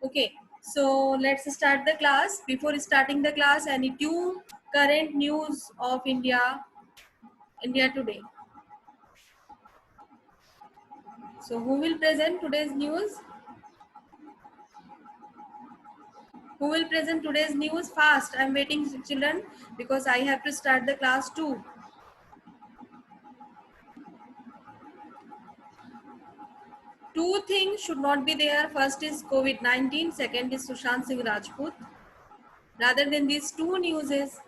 Okay, so let's start the class. Before starting the class, any two current news of India today. So who will present today's news? Who will present today's news fast? I'm waiting, children, because I have to start the class too. Two things should not be there. First is COVID-19. Second is Sushant Singh Rajput. Rather than these two news, is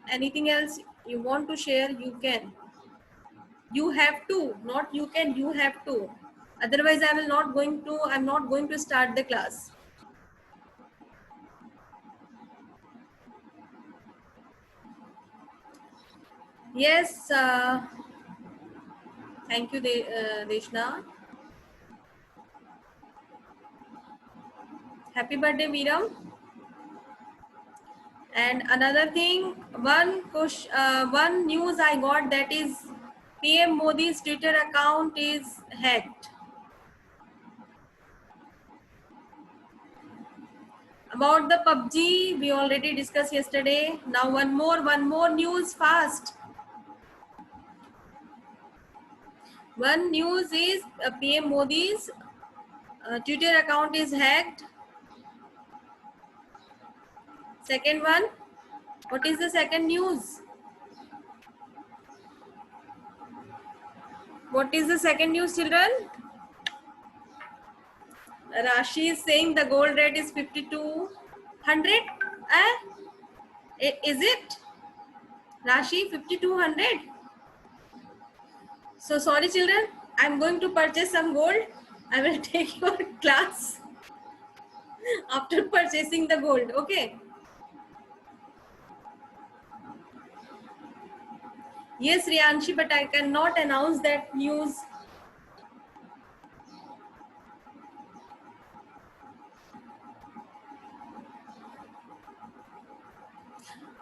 anything else you want to share, you can. You have to, not you can, you have to. Otherwise, I'm not going to start the class. Yes, thank you, Deshna. Happy birthday, Viram. And another thing, one news I got, that is PM Modi's Twitter account is hacked. About the PUBG, we already discussed yesterday. Now one more news fast. One news is PM Modi's Twitter account is hacked. Second one, what is the second news? What is the second news, children? Rashi is saying the gold rate is 5200. Is it? Rashi 5200. So sorry, children. I'm going to purchase some gold. I will take your class after purchasing the gold. Okay. Yes, Riyanshi, but I cannot announce that news.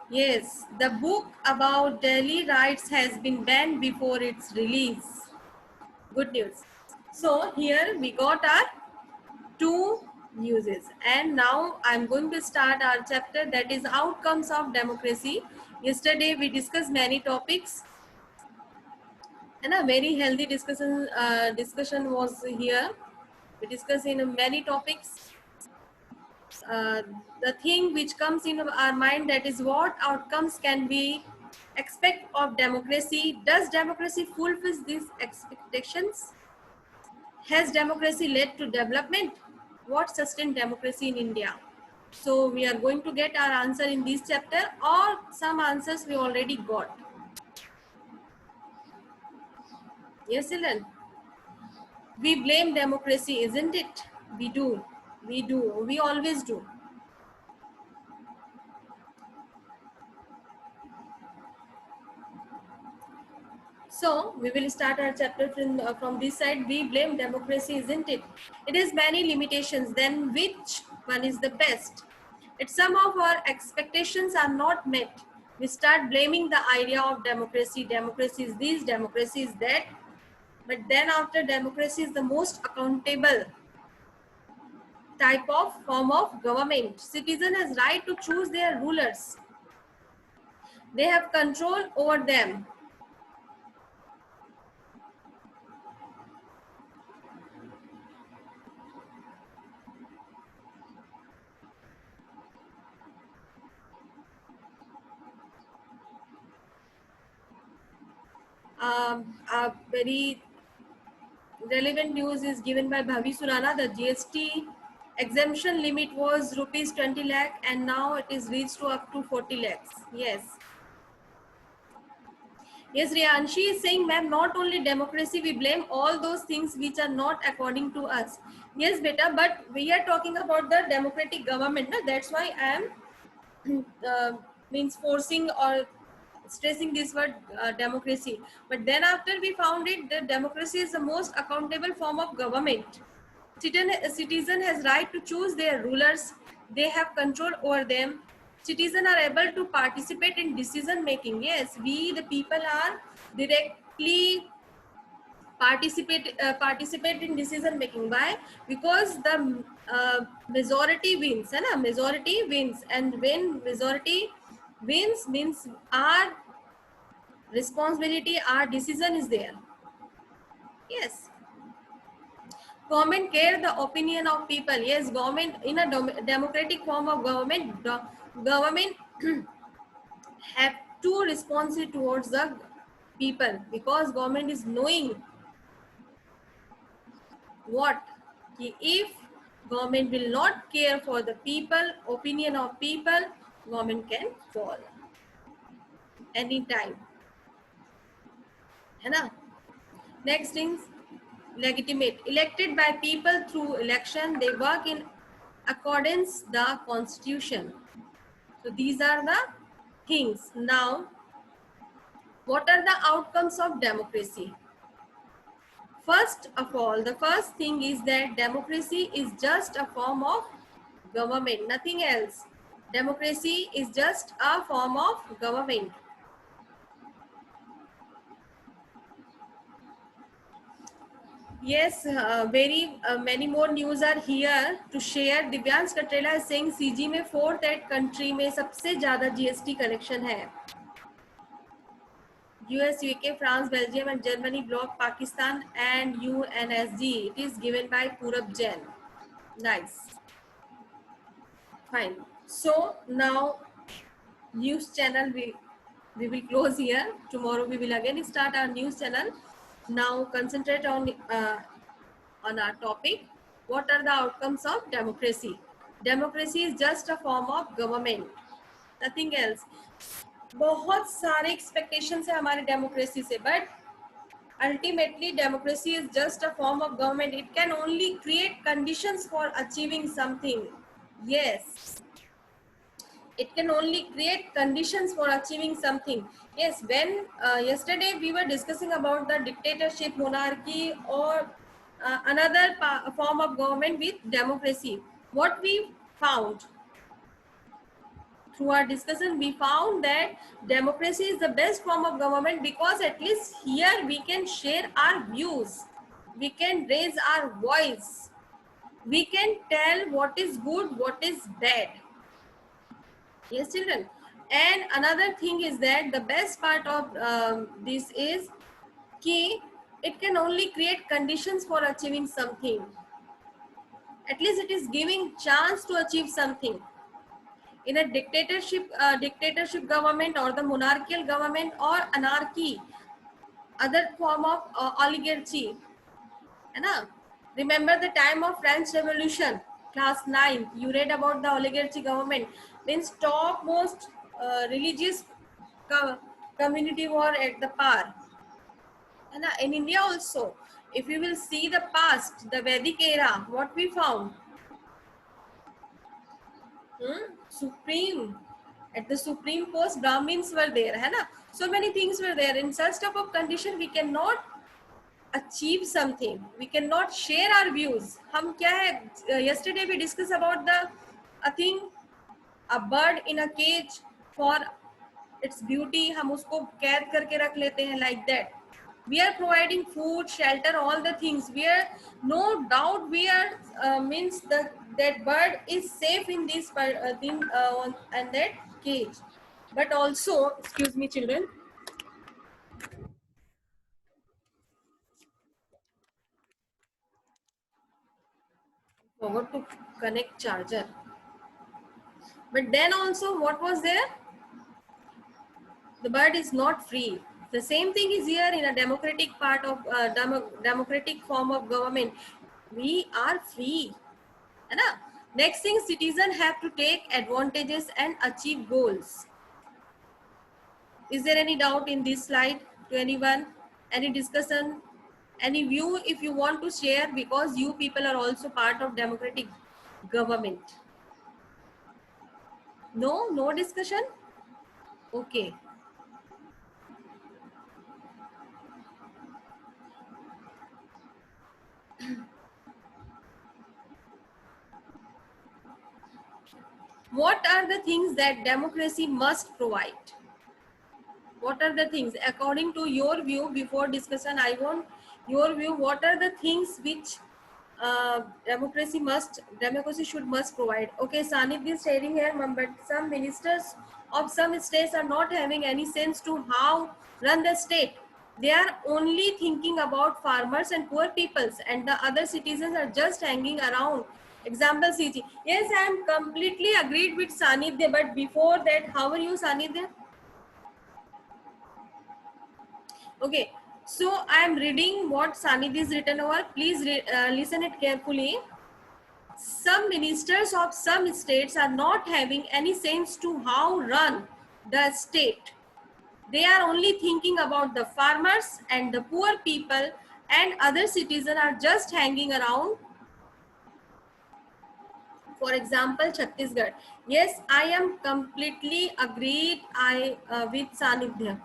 Yes, the book about Delhi riots has been banned before its release. Good news. So here we got our two newses, and now I'm going to start our chapter, that is outcomes of democracy. Yesterday we discussed many topics, and a very healthy discussion was here. We discussed in many topics. The thing which comes in our mind, that is what outcomes can we expect of democracy. Does democracy fulfill these expectations? Has democracy led to development? What sustained democracy in India? So we are going to get our answer in this chapter, or some answers we already got. Yes, Ellen? We blame democracy, isn't it? We do. We do. We always do. So we will start our chapter from this side. We blame democracy, isn't it? It has many limitations. Then which one is the best? If some of our expectations are not met, we start blaming the idea of democracy. Democracy is this, democracy is that. But then after, democracy is the most accountable type of form of government. Citizen has right to choose their rulers. They have control over them. A very relevant news is given by Bhavi Surana. The GST exemption limit was rupees 20 lakh, and now it is reached to up to 40 lakhs. Yes. Yes, Riyanshi is saying, ma'am, not only democracy, we blame all those things which are not according to us. Yes, beta, but we are talking about the democratic government. Na? That's why I am means forcing or stressing this word democracy. But then after we found it, that democracy is the most accountable form of government. Citizen has right to choose their rulers. They have control over them. Citizens are able to participate in decision making. Yes, we the people are directly participate in decision making. Why? Because the majority wins, है ना? Majority wins, and when majority wins means our responsibility, our decision is there. Yes. Government care the opinion of people. Yes, government in a democratic form of government, government have to responsive towards the people, because government is knowing what, if government will not care for the people, opinion of people, government can fall anytime, है ना? Next things, legitimate, elected by people through election, they work in accordance the constitution. So these are the things. Now, what are the outcomes of democracy? First of all, the first thing is that democracy is just a form of government, nothing else. Democracy is just a form of government. Yes, very many more news are here to share. Divyansh कटरेला is saying CG में fourth at country में सबसे ज़्यादा GST collection है. US, UK, France, Belgium and Germany block Pakistan and UNSG. It is given by Purab Jain. Nice. Fine. So now news channel we will close here. Tomorrow we will again start our news channel. Now concentrate on our topic. What are the outcomes of democracy? Democracy is just a form of government, nothing else. बहुत सारे expectations है हमारे democracy से, but ultimately democracy is just a form of government. It can only create conditions for achieving something. Yes, it can only create conditions for achieving something. Yes, when yesterday we were discussing about the dictatorship, monarchy, or another form of government with democracy, what we found through our discussion, we found that democracy is the best form of government, because at least here we can share our views, we can raise our voice, we can tell what is good, what is bad. Yes, children. And another thing is that the best part of this is कि it can only create conditions for achieving something. At least it is giving chance to achieve something. In a dictatorship government or the monarchical government or anarchy, other form of oligarchy, है ना? Remember the time of French Revolution, class 9, you read about the oligarchy government, means topmost religious community were at the power. And in India also, if you will see the past, the Vedic era, what we found? Supreme, at the supreme post, Brahmins were there, है ना? So many things were there. In such type of condition, we cannot achieve something. We cannot share our views. हम क्या है? Yesterday we discussed about a thing, a bird in a cage for its beauty. हम उसको कैद करके रख लेते हैं, like that. We are providing food, shelter, all the things. We are, no doubt, we are means that bird is safe in this thing and that cage. But also, excuse me, children. Forgot to connect charger. But then also, what was there? The bird is not free. The same thing is here in a democratic part of democratic form of government. We are free. है ना? Next thing, citizens have to take advantages and achieve goals. Is there any doubt in this slide to anyone? Any discussion? Any view if you want to share, because you people are also part of democratic government? No? No discussion? Okay. What are the things that democracy must provide? What are the things according to your view? Before discussion, I want your view, what are the things which democracy should must provide? Okay, Sanit is stating here, ma'am, but some ministers of some states are not having any sense to how run the state. They are only thinking about farmers and poor peoples, and the other citizens are just hanging around. Example, CG. Yes, I am completely agreed with Sanidhya, but before that, how are you, Sanidhya? Okay, so I am reading what Sanidhya is written over. Please listen it carefully. Some ministers of some states are not having any sense to how run the state. They are only thinking about the farmers and the poor people, and other citizens are just hanging around. For example, Chhattisgarh. Yes, I am completely agreed with Sanidhya.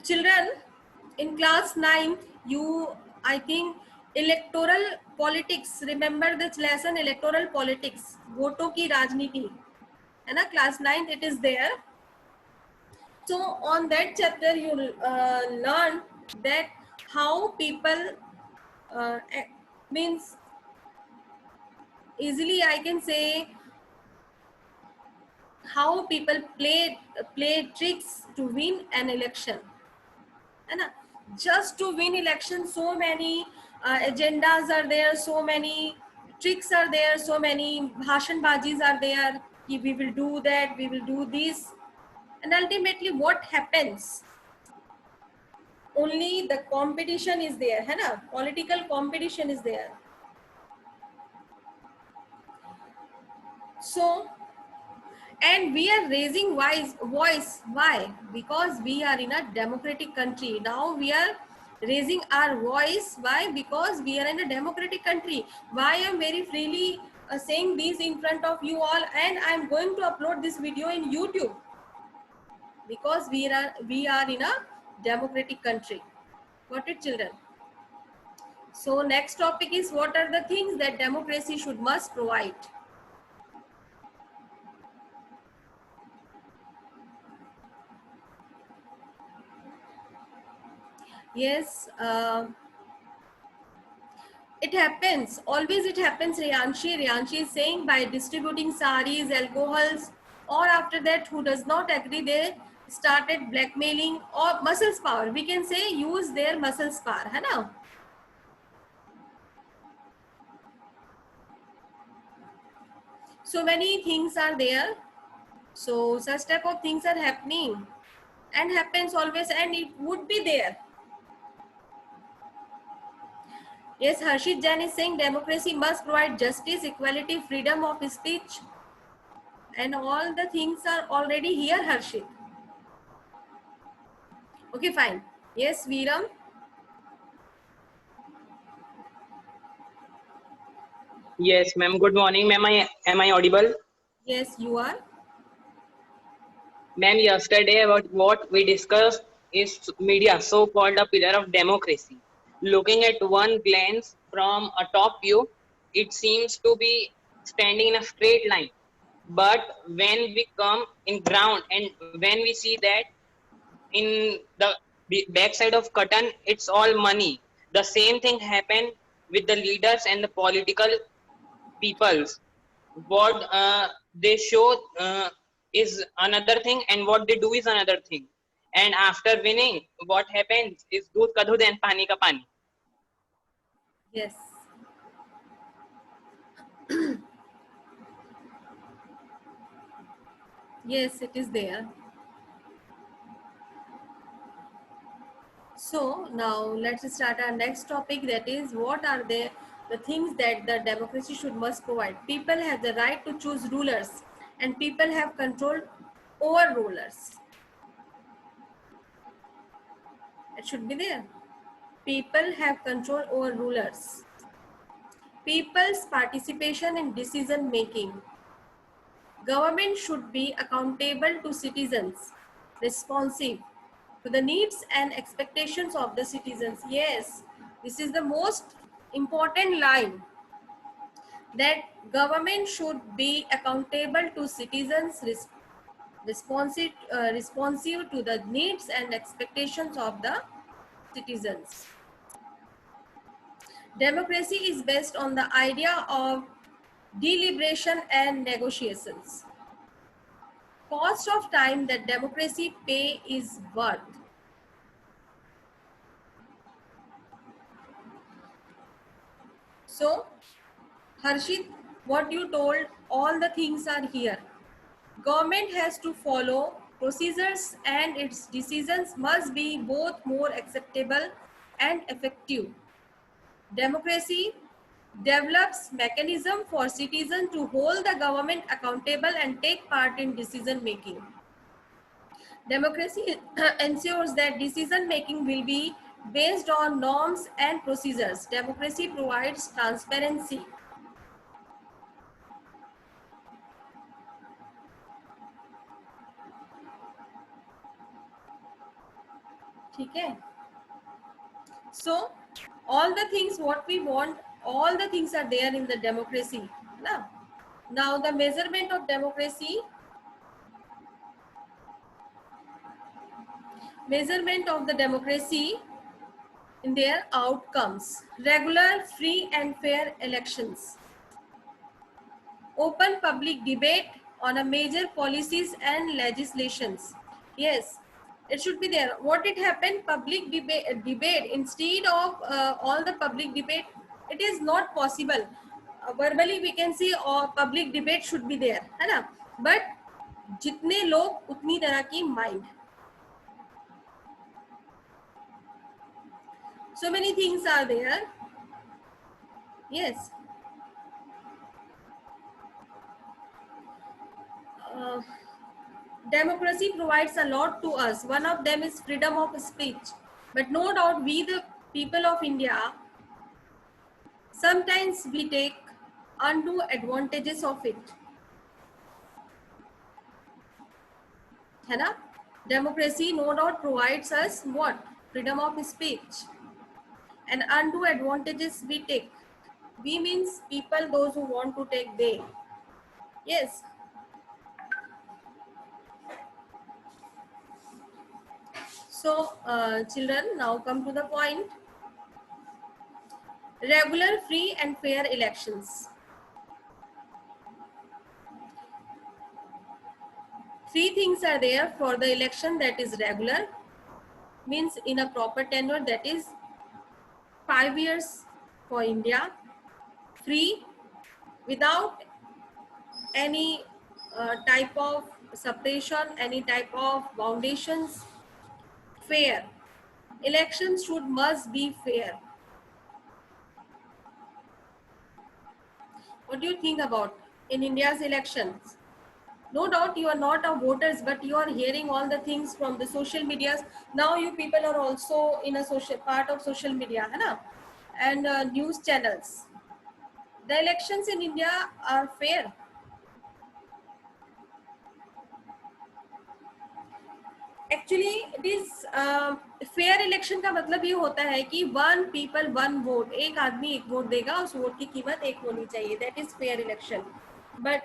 Children, in class 9th, you, I think, electoral politics, remember this lesson, electoral politics, voto ki rajniti, है ना, class 9th it is there. So on that chapter you learn that how people means, easily I can say, how people play tricks to win an election, है ना, just to win election. So many agendas are there, so many tricks are there, so many bhashan bajis are there, we will do that, we will do this, and ultimately what happens, only the competition is there, है ना, political competition is there. So, and we are raising voice. Why? Because we are in a democratic country. Now we are raising our voice. Why? Because we are in a democratic country. Why I am very freely saying this in front of you all, and I am going to upload this video in YouTube, because we are in a democratic country. Got it, children? So next topic is, what are the things that democracy should must provide? Yes, it happens. Always it happens, Riyanshi. Riyanshi is saying, by distributing saris, alcohols, or after that who does not agree, they started blackmailing, or muscles power. We can say use their muscles power, है ना? So many things are there. So such type of things are happening and happens always, and it would be there. Yes, Harshit Jain is saying democracy must provide justice, equality, freedom of speech, and all the things are already here, Harshit. Okay, fine. Yes, Veeram. Yes, ma'am. Good morning, ma'am. Am I audible? Yes, you are. Ma'am, yesterday about what we discussed is media, so-called a pillar of democracy. Looking at one glance from a top view, it seems to be standing in a straight line. But when we come in ground and when we see that in the backside of curtain, it's all money. The same thing happened with the leaders and the political peoples. What they show is another thing, and what they do is another thing. And after winning, what happens is doodh ka doodh and pani ka pani. Yes. Yes, it is there. So now let's start our next topic, that is, what are the things that the democracy should must provide? People have the right to choose rulers, and people have control over rulers. It should be there. People have control over rulers. People's participation in decision making. Government should be accountable to citizens, responsive to the needs and expectations of the citizens. Yes, this is the most important line, that government should be accountable to citizens, responsive to the needs and expectations of the citizens. Democracy is based on the idea of deliberation and negotiations. Cost of time that democracy pay is worth. So, Harshit, what you told, all the things are here. Government has to follow procedures and its decisions must be both more acceptable and effective. Democracy develops mechanism for citizens to hold the government accountable and take part in decision making. Democracy ensures that decision making will be based on norms and procedures. Democracy provides transparency. ठीक है? So all the things what we want, all the things are there in the democracy. Now the measurement of democracy, in their outcomes: regular, free and fair elections, open public debate on a major policies and legislations. Yes, it should be there. What it happened, public debate instead of all the public debate, it is not possible. Verbally we can see public debate should be there, है ना? But जितने लोग उतनी तरह की mind. So many things are there. Yes. Uh, Democracy provides a lot to us. One of them is freedom of speech. But no doubt we the people of India, sometimes we take undue advantages of it. है ना? Democracy no doubt provides us what? Freedom of speech. And undue advantages we take. We means people, those who want to take they. Yes. So children, now come to the point. Regular, free and fair elections. Three things are there for the election: that is regular, means in a proper tenure, that is 5 years for India; free, without any type of separation, any type of foundations; fair, elections must be fair. What do you think about in India's elections? No doubt you are not a voters, but you are hearing all the things from the social medias. Now you people are also in a social part of social media, है ना? And news channels. The elections in India are fair. Actually, it is fair election का मतलब ये होता है कि one people one vote, एक आदमी एक वोट देगा, उस वोट की कीमत एक होनी चाहिए. That is fair election. But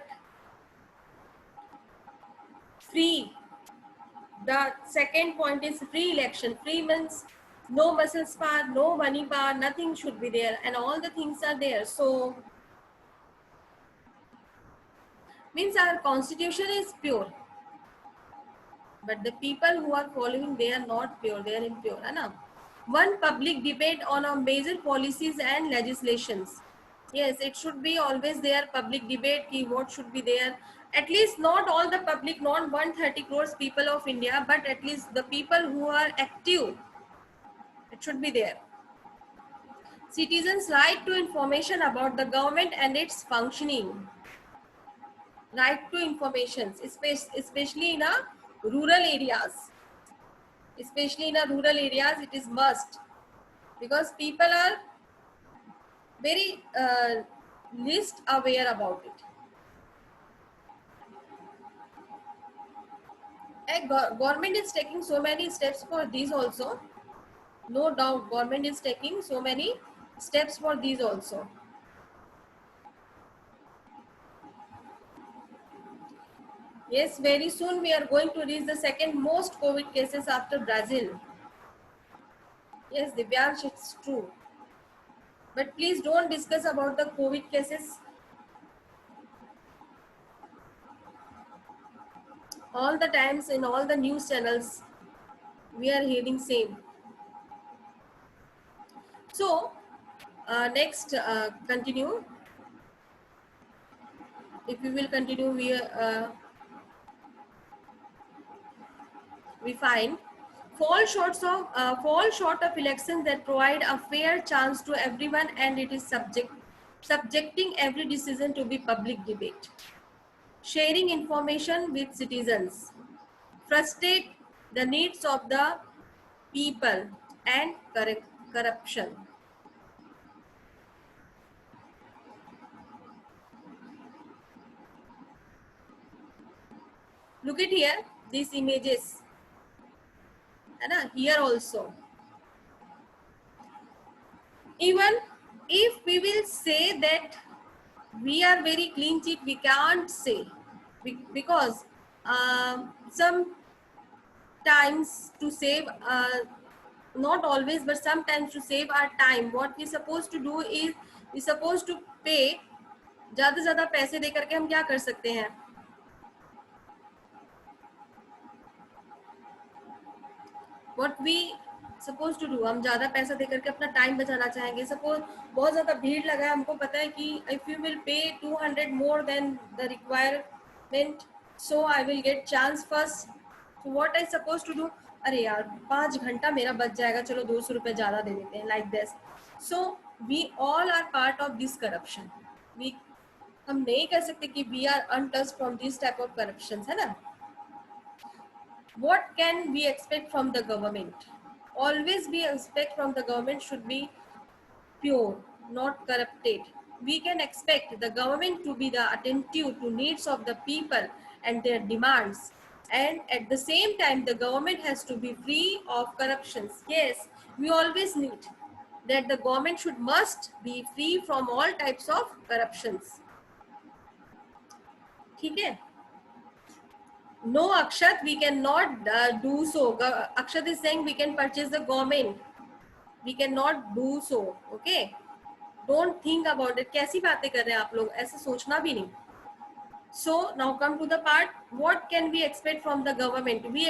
free, the second point is free election. Free means no muscles power, no money power, nothing should be there, and all the things are there. So means our constitution is pure, but the people who are following, they are not pure, they are impure, है ना? One public debate on our major policies and legislations. Yes, it should be always there, public debate ki what should be there. At least not all the public, not 130 crores people of India, but at least the people who are active, it should be there. Citizens' right to information about the government and its functioning. Right to information, especially in rural areas. Especially in rural areas, it is must, because people are very least aware about it. Government is taking so many steps for these also. No doubt government is taking so many steps for these also. Yes, very soon we are going to reach the second most COVID cases after Brazil. Yes, Divyansh, it's true. But please don't discuss about the COVID cases. All the times in all the news channels, we are hearing same. So, next, continue. If we will continue, we find fall short of elections that provide a fair chance to everyone, and it is subjecting every decision to be public debate. Sharing information with citizens, frustrate the needs of the people, and corruption. Look at here, these images, and here also. Even if we will say that we are very clean sheet, we can't say, because sometimes to save, not always, but sometimes to save our time, what we supposed to do is we supposed to pay ज्यादा से ज्यादा पैसे दे करके हम क्या कर सकते हैं, what we supposed to do, हम ज्यादा पैसा दे करके अपना टाइम बचाना चाहेंगे. सपोज बहुत ज्यादा भीड़ लगा है, हमको पता है कि if you will pay 200 more than the requirement, so I will get chance first. So what I supposed to do, अरे यार 5 घंटा मेरा बच जाएगा, चलो 200 रुपए ज्यादा दे देते हैं, like this. So we all are part of this corruption. हम नहीं कह सकते कि we are untouched from this type of corruptions, है ना. What can we expect from the government? Always we expect from the government should be pure, not corrupted. We can expect the government to be the attentive to needs of the people and their demands. And at the same time, the government has to be free of corruptions. Yes, we always need that the government must be free from all types of corruptions. ठीक है? No, Akshat, we cannot do so. Akshat is saying we can purchase the government. We cannot do so. Okay? Don't think about it. कैसी बातें कर रहे हैं आप लोग? ऐसे सोचना भी नहीं. So now come to the part. What can we expect from the government? We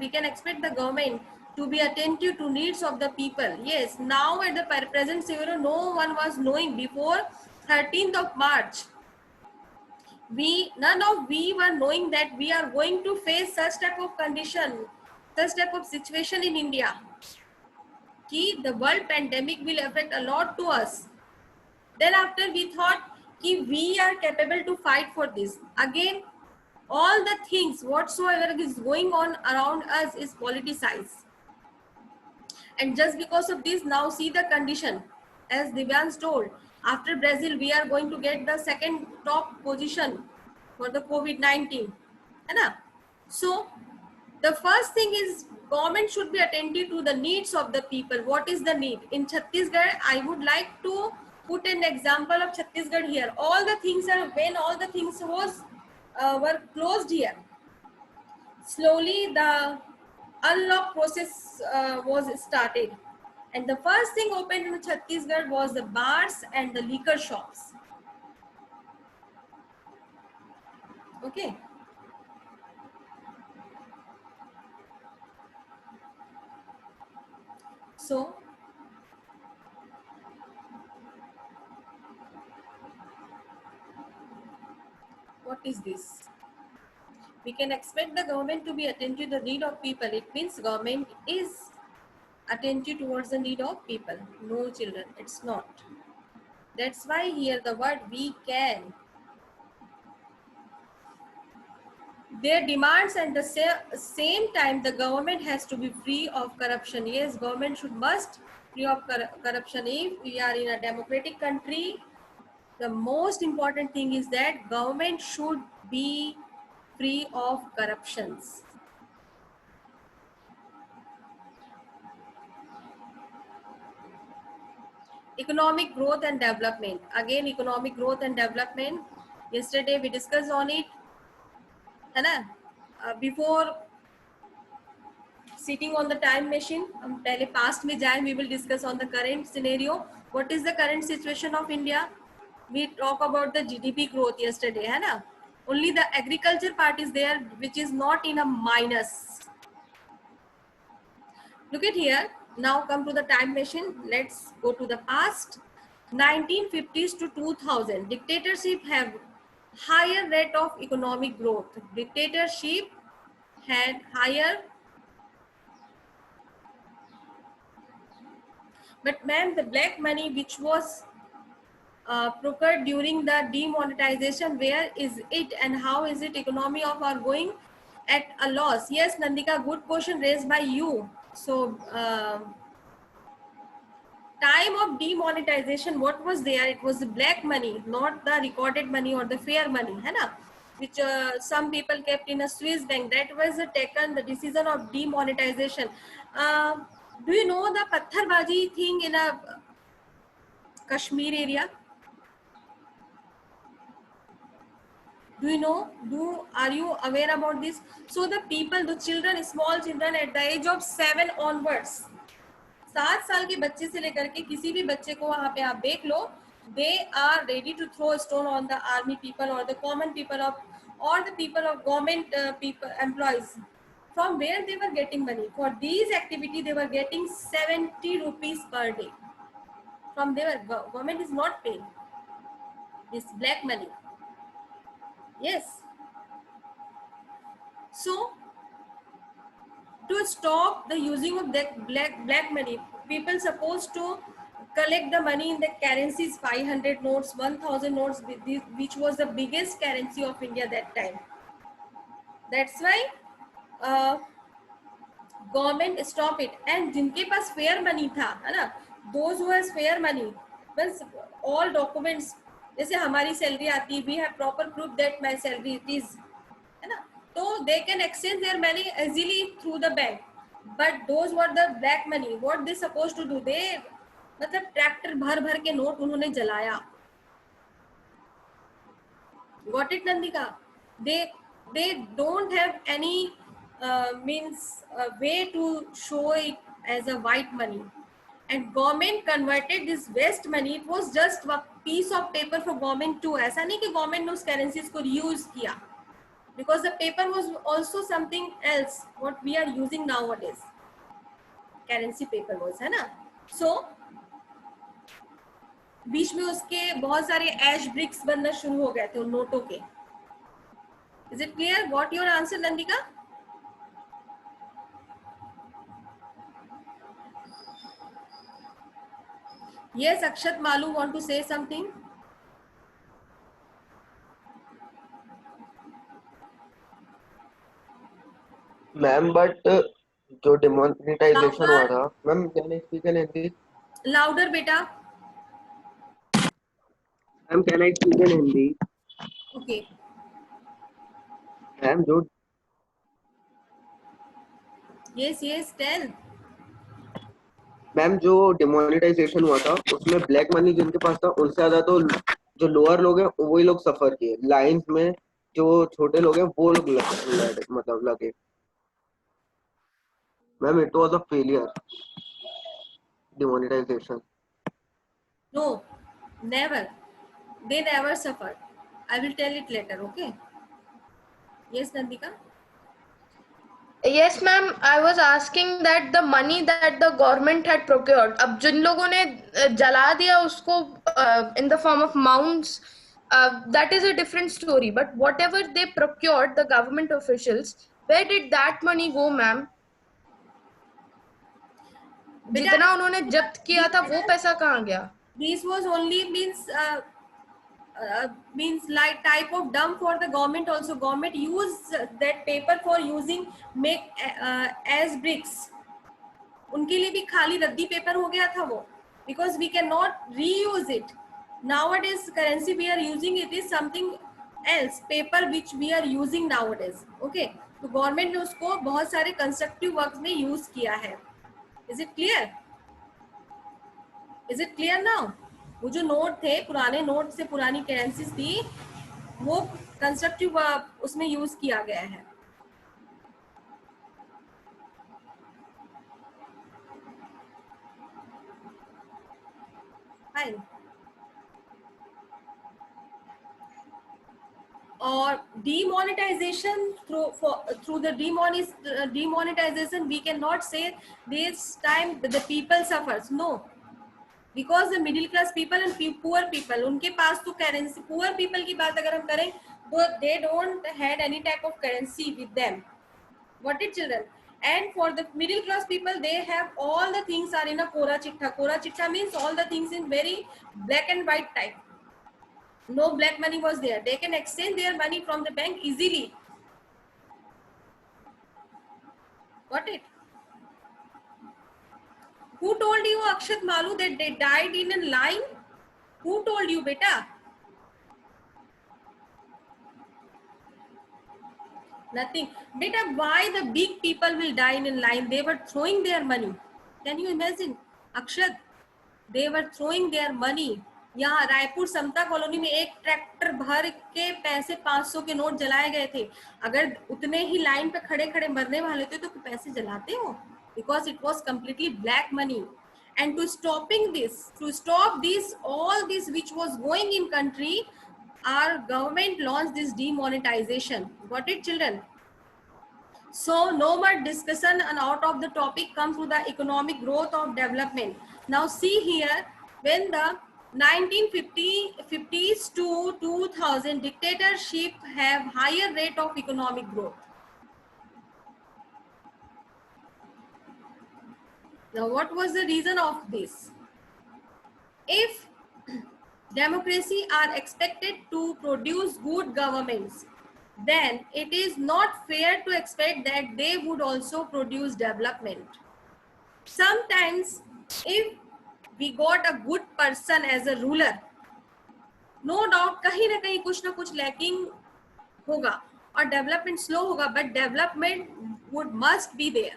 can expect the government to be attentive to needs of the people. Yes. Now at the present scenario, no one was knowing before 13th of March. None of we were knowing that we are going to face such type of condition, such type of situation in India. Ki the world pandemic will affect a lot to us. Then after we thought ki we are capable to fight for this. Again, all the things whatsoever is going on around us is politicized. And just because of this, now see the condition. As Divyansh told, after Brazil, we are going to get the second top position for the COVID-19. So, the first thing is government should be attentive to the needs of the people. What is the need? In Chhattisgarh, I would like to put an example of Chhattisgarh here. All the things when all the things were closed here. Slowly the unlock process was started, and the first thing opened in Chhattisgarh was the bars and the liquor shops. Okay. So what is this? We can expect the government to be attentive to the need of people. It means government is attentive towards the need of people. No, children, it's not. That's why here the word we can. Their demands, and the same time the government has to be free of corruption. Yes, government must free of corruption. If we are in a democratic country, the most important thing is that government should be free of corruptions. Economic growth and development. Again, economic growth and development. Yesterday we discussed on it. है ना. Before sitting on the time machine, हम पहले past में जाएं. We will discuss on the current scenario. What is the current situation of India? We talk about the GDP growth yesterday, है ना. Only the agriculture part is there, which is not in a minus. Look at here. Now come to the time machine. Let's go to the past. 1950s to 2000. Dictatorship have higher rate of economic growth. Dictatorship had higher. But ma'am, the black money which was procured during the demonetization, where is it and how is it economy of our going at a loss? Yes, Nandika, good question raised by you. So, time of demonetization, what was there? It was the black money, not the recorded money or the fair money, है ना? Which some people kept in a Swiss bank. That was taken the decision of demonetization. Do you know the patharbaji thing in a Kashmir area? Do you know? Are you aware about this? So the people, the children, small children at the age of 7 onwards, 7 साल के बच्चे से लेकर के किसी भी बच्चे को वहां पे आप देख लो, they are ready to throw a stone on the army people or the common people of or the people of government people employees. From where they were getting money for these activity? They were getting 70 rupees per day from their government is not paying this black money. Yes. So to stop the using of that black money, people supposed to collect the money in the currencies, 500 notes, 1000 notes, which was the biggest currency of India that time. That's why government stop it. And जिनके पास fair money था, है ना, those who has fair money, means all documents, जैसे हमारी salary आती है, we have proper proof that my salary it is, है ना, तो they can exchange their money easily through the bank. But those were the black money. What they supposed to do? They मतलब tractor भर भर के note उन्होंने जलाया. Got it, Nandika? They don't have any way to show it as a white money, and government converted this waste money. It was just a piece of paper for government too. ऐसा नहीं कि government ने उस currencies को reuse किया, because the paper was also something else what we are using nowadays. Currency paper was, है ना. So बीच में उसके बहुत सारे एश ब्रिक्स बनना शुरू हो गए थे उन नोटों के. Is it clear? Got your answer, Nandika? Yes, Akshat Malu want to say something? Ma'am but जो डिमोनेटाइजेशन हुआ था, ma'am can I speak in Hindi? Louder, beta. Ma'am can I speak in Hindi? Okay. Ma'am जो Yes, tell. Ma'am जो demonetisation हुआ था उसमें black money जिनके पास था उनसे ज्यादा तो जो लोअर लोग हैं वही लोग सफर किए. लाइंस में जो छोटे लोग हैं वो लोग मतलब लगे. Ma'am it was a failure demonetisation. No, never. They never suffered. I will tell it later, okay? Yes, Nandika? Yes, ma'am. I was asking that the money that the government had procured, अब जिन लोगों ने जला दिया उसको in the form of mounds, that is a different story. But whatever they procured, the government officials, where did that money go, ma'am? जितना उन्होंने जब्त किया था वो पैसा कहाँ गया? This was only means like type of dump for the government also. Government use that paper for using make as bricks. उनके लिए भी खाली रद्दी पेपर हो गया था वो, because we cannot reuse it. Nowadays currency we are using it is something else, paper which we are using nowadays. Okay, तो गवर्नमेंट ने उसको बहुत सारे कंस्ट्रक्टिव वर्क्स में यूज किया है. Is it clear? Is it clear now? वो जो नोट थे, पुराने नोट से पुरानी करेंसीज थी, वो कंस्ट्रक्टिव उसमें यूज किया गया है. फाइन. और demonetization, through the demonetization we cannot say this time the people suffers, no, because the middle class people and poor people, उनके पास तो करेंसी, poor people की बात अगर हम करें तो they don't had any type of currency with them. What it children? And for the middle class people, they have all the things are in a kora chitta. Kora chitta means all the things in very black and white type. No black money was there. They can exchange their money from the bank easily. Got it? Who told you, Akshat Malu, that they died in a line? Who told you, beta? Nothing. Beta, why the big people will die in a line? They were throwing their money. Can you imagine? Akshat, they were throwing their money. यहाँ रायपुर समता colony में एक tractor भर के पैसे 500 के note जलाए गए थे. अगर उतने ही लाइन पे खड़े खड़े मरने वाले थे तो पैसे जलाते हो? Because it was completely black money. And to stop this, all this which was going in country, our government launched this demonetization. Got it, children? So no more discussion and out of the topic comes to the economic growth of development. Now see here, when the 1950s to 2000 dictatorship have higher rate of economic growth. Now what was the reason of this? If democracy are expected to produce good governments, then it is not fair to expect that they would also produce development. Sometimes if we got a good person as a ruler, no doubt कहीं ना कहीं कुछ ना कुछ lacking होगा और development slow होगा, but development must be there.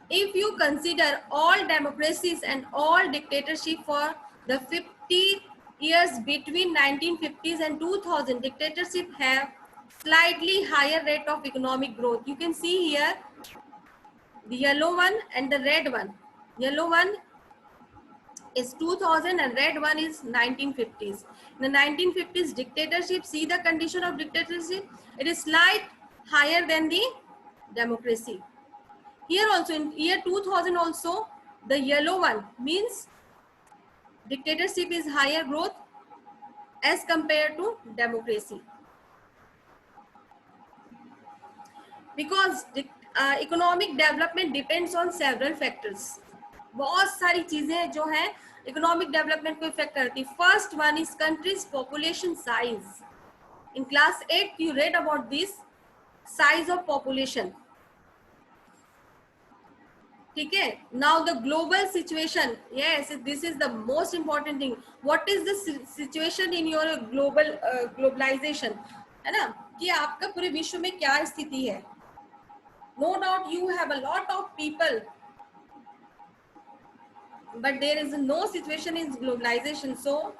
If you consider all democracies and all dictatorship for the 50 years between 1950s and 2000, dictatorship have slightly higher rate of economic growth. You can see here the yellow one and the red one. Yellow one is 2000 and red one is 1950s. In the 1950s dictatorship, see the condition of dictatorship, it is slight higher than the democracy. Here also in year 2000 also, the yellow one means dictatorship is higher growth as compared to democracy. Because economic development depends on several factors. बहुत सारी चीजें जो हैं economic development को affect करती. First one is country's population size. In class 8 you read about this size of population. ठीक है. Now the global situation, yes, this is the most important thing. What is the situation in your globalization? है ना, कि आपका पूरे विश्व में क्या स्थिति है. No doubt you have a lot of people, but there is no situation in globalization, so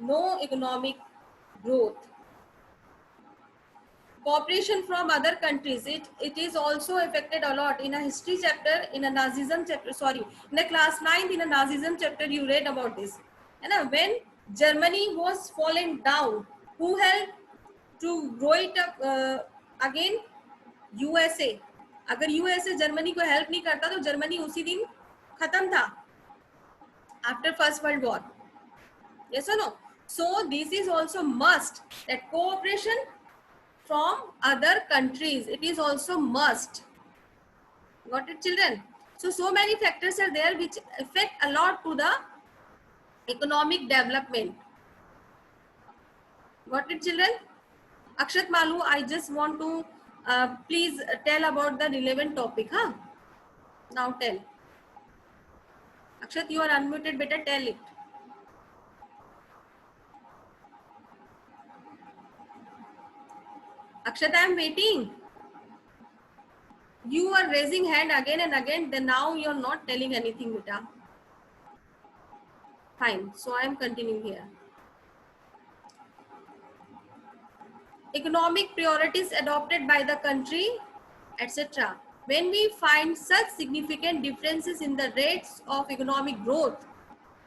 no economic growth. Cooperation from other countries, it is also affected a lot. In a history chapter, in a Nazism chapter, sorry, in the class 9th in a Nazism chapter you read about this. And when Germany was fallen down, who helped to grow it up again? USA. अगर USA Germany को help नहीं करता तो Germany उसी दिन खत्म था after first world war. Yes और no? So this is also must that cooperation from other countries, it is also must. Got it children? So many factors are there which affect a lot to the economic development. Got it, children? Akshat Malu, I just want to please tell about the relevant topic, huh? Now tell. Akshat, you are unmuted, better tell it. Akshat, I am waiting. You are raising hand again and again, then now you are not telling anything, beta. Fine, so I am continuing here. economic priorities adopted by the country, etc. When we find such significant differences in the rates of economic growth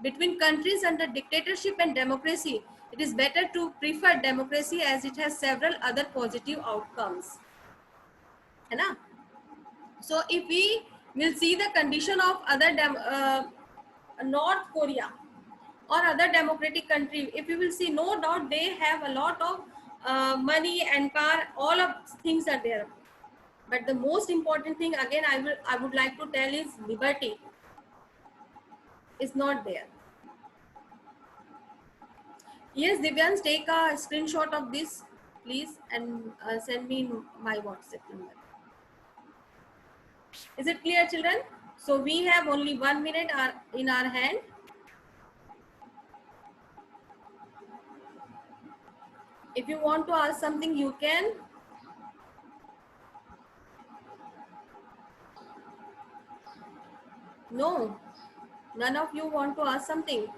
between countries under dictatorship and democracy, it is better to prefer democracy as it has several other positive outcomes. है ना? So if we will see the condition of other North Korea or other democratic country, if you will see, no doubt they have a lot of money and car, all of things are there. But the most important thing, again, I would like to tell is liberty is not there. Yes, Divyans, take a screenshot of this, please, and send me in my WhatsApp number. Is it clear, children? So we have only 1 minute in our hand. If you want to ask something, you can. No, none of you want to ask something.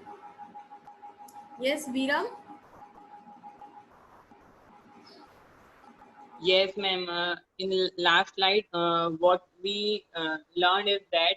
Yes, Viram? Yes, ma'am. In last slide, what we learned is that